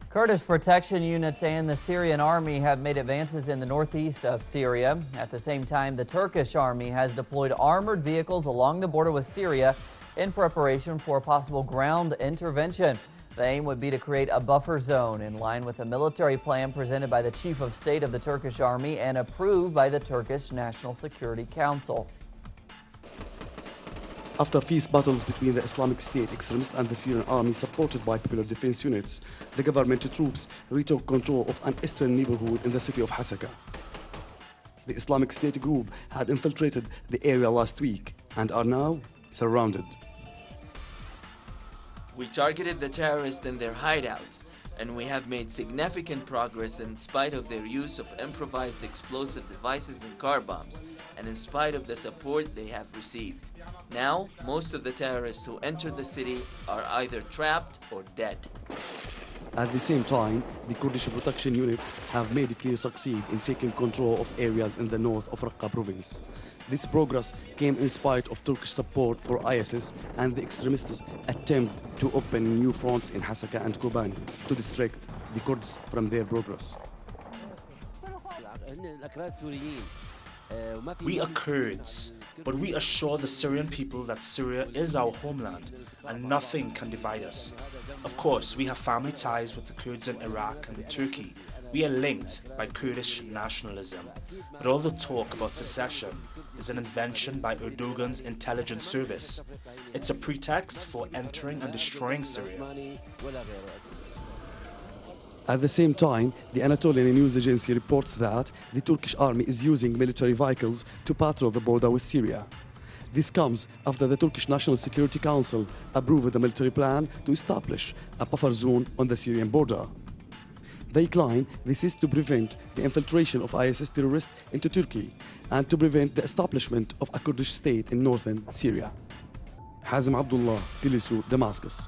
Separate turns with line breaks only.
Kurdish protection units and the Syrian army have made advances in the northeast of Syria. At the same time, the Turkish army has deployed armored vehicles along the border with Syria in preparation for a possible ground intervention. The aim would be to create a buffer zone in line with a military plan presented by the chief of state of the Turkish army and approved by the Turkish National Security Council.
After fierce battles between the Islamic State extremists and the Syrian army supported by popular defense units, the government troops retook control of an eastern neighborhood in the city of Hasaka. The Islamic State group had infiltrated the area last week and are now surrounded.
We targeted the terrorists in their hideouts, and we have made significant progress in spite of their use of improvised explosive devices and car bombs, and in spite of the support they have received. Now, most of the terrorists who entered the city are either trapped or dead.
At the same time, the Kurdish protection units have made it clear succeed in taking control of areas in the north of Raqqa province. This progress came in spite of Turkish support for ISIS and the extremists' attempt to open new fronts in Hasaka and Kobani to distract the Kurds from their progress.
We are Kurds, but we assure the Syrian people that Syria is our homeland and nothing can divide us. Of course, we have family ties with the Kurds in Iraq and Turkey. We are linked by Kurdish nationalism. But all the talk about secession is an invention by Erdogan's intelligence service. It's a pretext for entering and destroying Syria.
At the same time, the Anatolian news agency reports that the Turkish army is using military vehicles to patrol the border with Syria. This comes after the Turkish National Security Council approved the military plan to establish a buffer zone on the Syrian border. They claim this is to prevent the infiltration of ISIS terrorists into Turkey and to prevent the establishment of a Kurdish state in northern Syria. Hazem Abdullah, Tele2, Damascus.